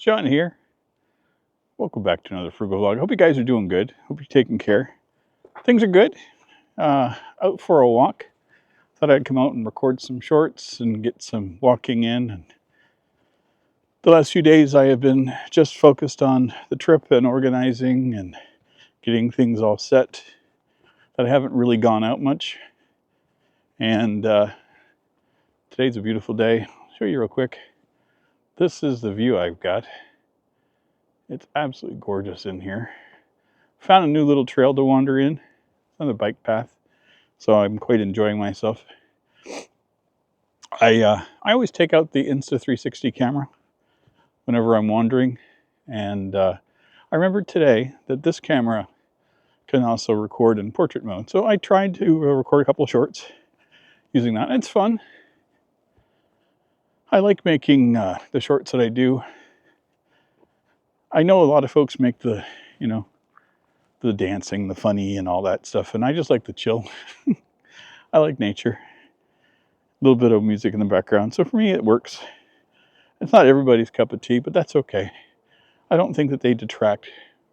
John here. Welcome back to another Frugal vlog. Hope you guys are doing good. Hope you're taking care. Things are good. Out for a walk. Thought I'd come out and record some shorts and get some walking in. And the last few days I have been just focused on the trip and organizing and getting things all set. That I haven't really gone out much. And today's a beautiful day. I'll show you real quick. This is the view I've got. It's absolutely gorgeous in here. Found a new little trail to wander in. It's on the bike path, so I'm quite enjoying myself. I always take out the Insta360 camera whenever I'm wandering, and I remembered today that this camera can also record in portrait mode. So I tried to record a couple of shorts using that. It's fun. I like making the shorts that I do. I know a lot of folks make the, the dancing, the funny and all that stuff, and I just like the chill. I like nature. A little bit of music in the background. So for me, it works. It's not everybody's cup of tea, but that's okay. I don't think that they detract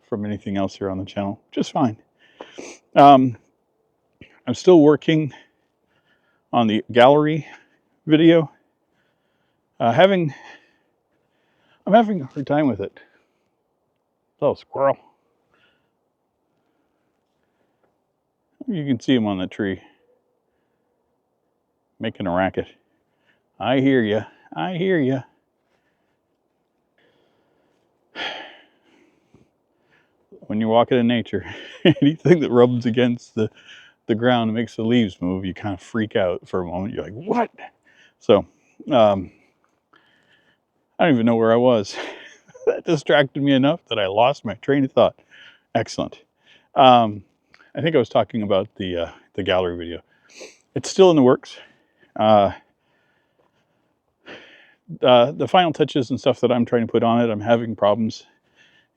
from anything else here on the channel. Just fine. I'm still working on the gallery video. I'm having a hard time with it. Oh, squirrel. You can see him on the tree. Making a racket. I hear you. I hear you. When you're walking in nature, anything that rubs against the ground and makes the leaves move, you kind of freak out for a moment. You're like, what? So, I don't even know where I was. That distracted me enough that I lost my train of thought. Excellent. I think I was talking about the gallery video. It's still in the works. The final touches and stuff that I'm trying to put on it, I'm having problems.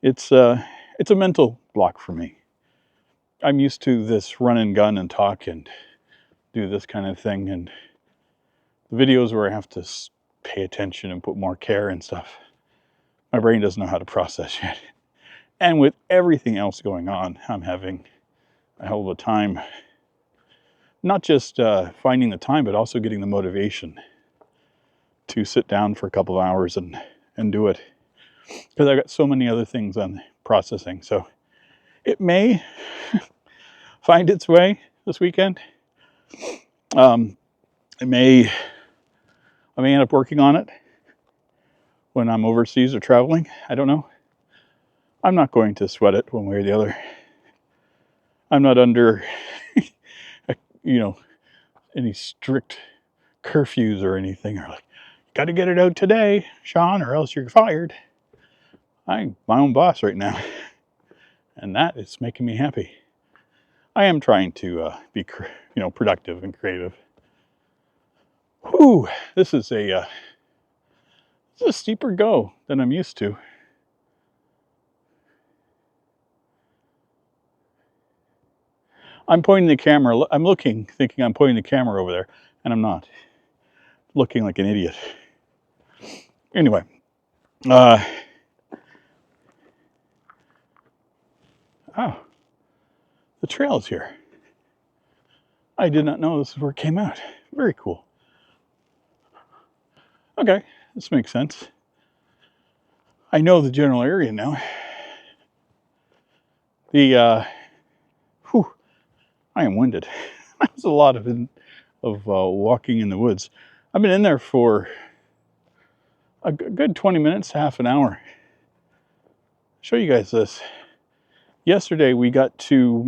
It's a mental block for me. I'm used to this run and gun and talk and do this kind of thing, and the videos where I have to pay attention and put more care and stuff, my brain doesn't know how to process yet. And with everything else going on, I'm having a hell of a time, not just finding the time, but also getting the motivation to sit down for a couple of hours and do it, because I've got so many other things on processing. So it may find its way this weekend. I may end up working on it when I'm overseas or traveling. I don't know. I'm not going to sweat it one way or the other. I'm not under, any strict curfews or anything, or like, got to get it out today, Sean, or else you're fired. I'm my own boss right now, and that is making me happy. I am trying to be, productive and creative. Whew, this is a steeper go than I'm used to. I'm pointing the camera. I'm looking, thinking I'm pointing the camera over there, and I'm not. Looking like an idiot. Anyway, oh, the trail is here. I did not know this is where it came out. Very cool. Okay, this makes sense. I know the general area now. I am winded. That was a lot of walking in the woods. I've been in there for a good 20 minutes, half an hour. I'll show you guys this. Yesterday we got to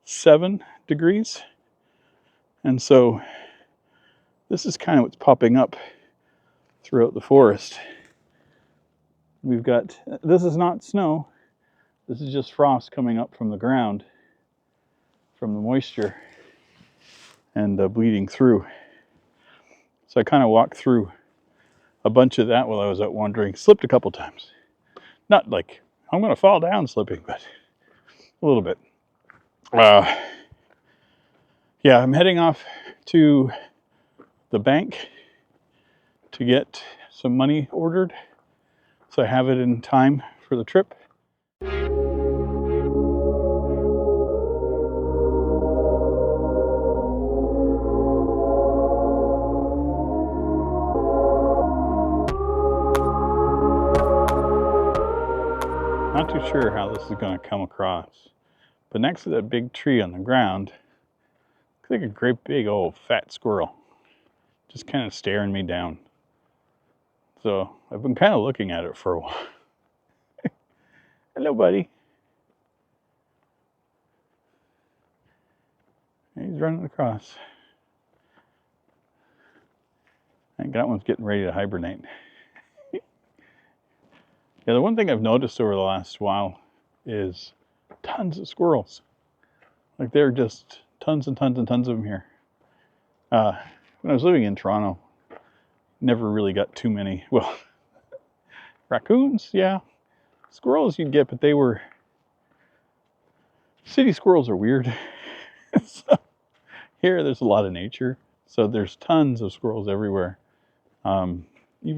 -7 degrees. And so this is kind of what's popping up throughout the forest. We've got, this is not snow. This is just frost coming up from the ground, from the moisture, and bleeding through. So I kind of walked through a bunch of that while I was out wandering. Slipped a couple times. Not like I'm going to fall down slipping, but a little bit. Yeah, I'm heading off to the bank to get some money ordered. so I have it in time for the trip. Not too sure how this is going to come across, but next to that big tree on the ground, looks like a great big old fat squirrel, just kind of staring me down. So I've been kind of looking at it for a while. Hello, buddy. He's running across. I think that one's getting ready to hibernate. Yeah, the one thing I've noticed over the last while is tons of squirrels. Like there are just tons and tons and tons of them here. When I was living in Toronto, never really got too many. Well, raccoons, yeah. Squirrels you'd get, but they were... City squirrels are weird. So here there's a lot of nature, so there's tons of squirrels everywhere. Even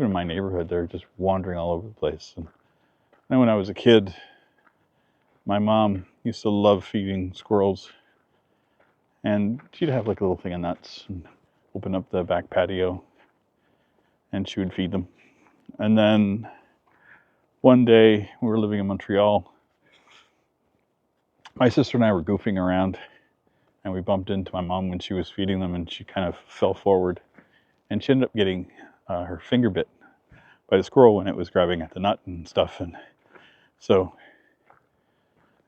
in my neighborhood, they're just wandering all over the place. And when I was a kid, my mom used to love feeding squirrels, and she'd have like a little thing of nuts and open up the back patio, and she would feed them. And then one day we were living in Montreal. My sister and I were goofing around, and we bumped into my mom when she was feeding them, and she kind of fell forward, and she ended up getting her finger bit by the squirrel when it was grabbing at the nut and stuff. And so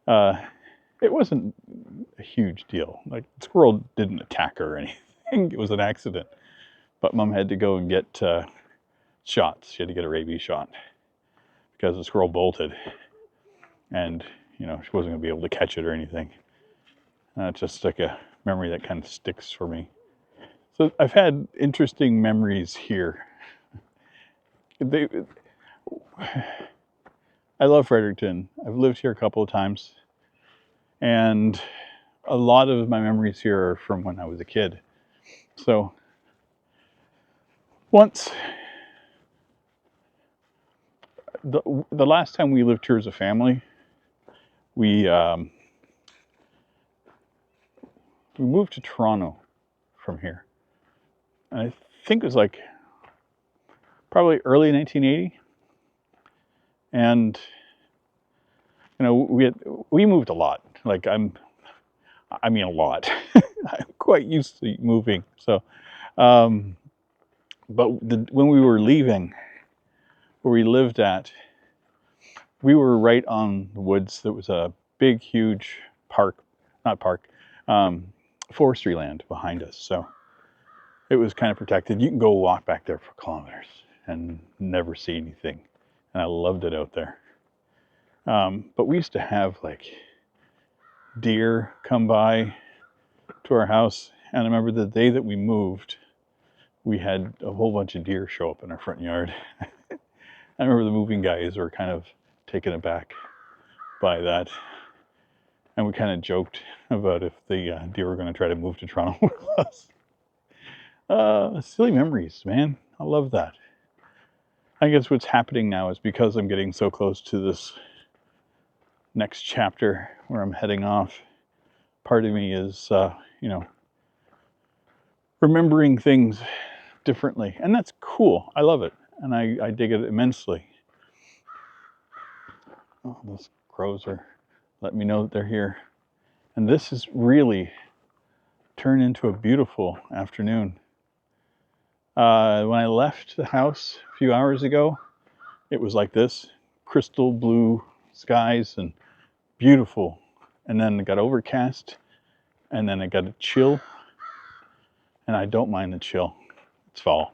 it wasn't a huge deal. Like, the squirrel didn't attack her or anything. It was an accident. But Mom had to go and get shots. She had to get a rabies shot because the squirrel bolted, and she wasn't going to be able to catch it or anything. It's just like a memory that kind of sticks for me. So I've had interesting memories here. I love Fredericton. I've lived here a couple of times, and a lot of my memories here are from when I was a kid. So once, the last time we lived here as a family, we moved to Toronto from here. And I think it was like probably early 1980. And we moved a lot. Like I mean a lot. I'm quite used to moving. So, but when we were leaving, where we lived at, we were right on the woods. There was a big, huge forestry land behind us. So it was kind of protected. You can go walk back there for kilometers and never see anything. And I loved it out there. But we used to have like deer come by to our house. And I remember the day that we moved, we had a whole bunch of deer show up in our front yard. I remember the moving guys were kind of taken aback by that. And we kind of joked about if the deer were going to try to move to Toronto with us. Silly memories, man. I love that. I guess what's happening now is because I'm getting so close to this next chapter where I'm heading off, part of me is, remembering things differently. And that's cool. I love it. And I dig it immensely. Oh, those crows are letting me know that they're here. And this has really turned into a beautiful afternoon. When I left the house a few hours ago, it was like this, crystal blue skies and beautiful. And then it got overcast, and then it got a chill. And I don't mind the chill. It's fall.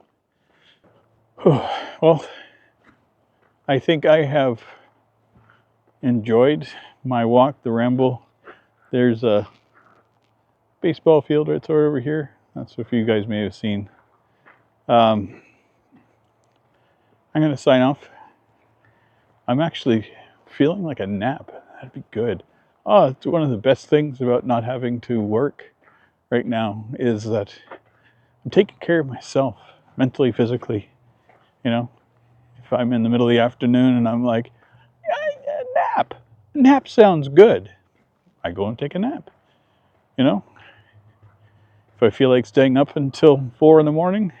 Well, I think I have enjoyed my walk, the ramble. There's a baseball field right over here. That's what you guys may have seen. I'm going to sign off. I'm actually feeling like a nap. That'd be good. Oh, it's one of the best things about not having to work right now is that I'm taking care of myself mentally, physically. If I'm in the middle of the afternoon and I'm like, a nap. A nap sounds good. I go and take a nap. You know, if I feel like staying up until 4 in the morning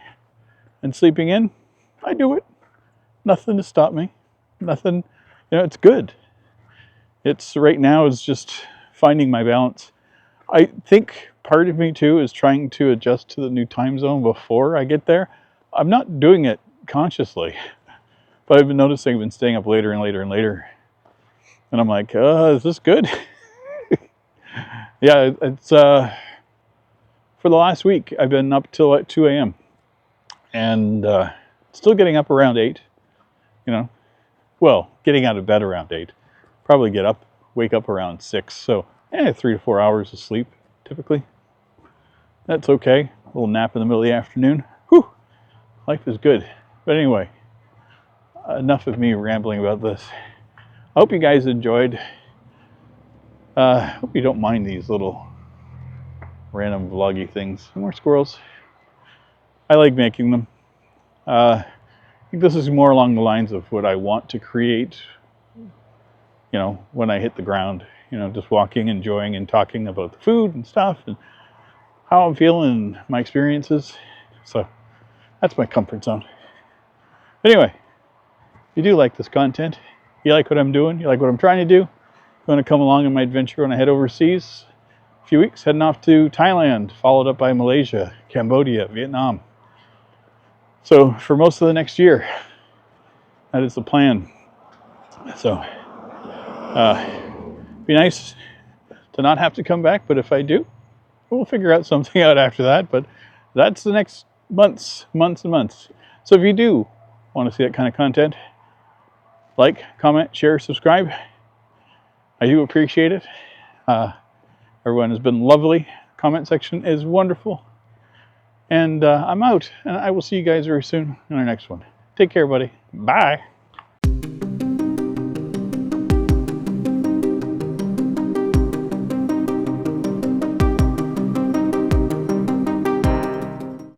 and sleeping in, I do it. Nothing to stop me. Nothing, it's good. It's right now is just finding my balance. I think part of me too is trying to adjust to the new time zone before I get there. I'm not doing it consciously, but I've been noticing I've been staying up later and later and later. And I'm like, is this good? Yeah, it's for the last week I've been up till 2 a.m. and still getting up around 8, well, getting out of bed around 8. Probably wake up around 6. So 3 to 4 hours of sleep typically. That's okay. A little nap in the middle of the afternoon. Whew, life is good. But anyway, enough of me rambling about this. I hope you guys enjoyed. Hope you don't mind these little random vloggy things. More squirrels. I like making them. I think this is more along the lines of what I want to create, when I hit the ground. Just walking, enjoying, and talking about the food and stuff, and how I'm feeling, and my experiences. So that's my comfort zone. Anyway, if you do like this content, you like what I'm doing, you like what I'm trying to do, you want to come along in my adventure when I head overseas, a few weeks, heading off to Thailand, followed up by Malaysia, Cambodia, Vietnam. So for most of the next year, that is the plan. So be nice to not have to come back, but if I do, we'll figure out something out after that. But that's the next months and months. So if you do want to see that kind of content, like, comment, share, subscribe. I do appreciate it. Everyone has been lovely. Comment section is wonderful. And I'm out, and I will see you guys very soon in our next one. Take care, buddy. Bye.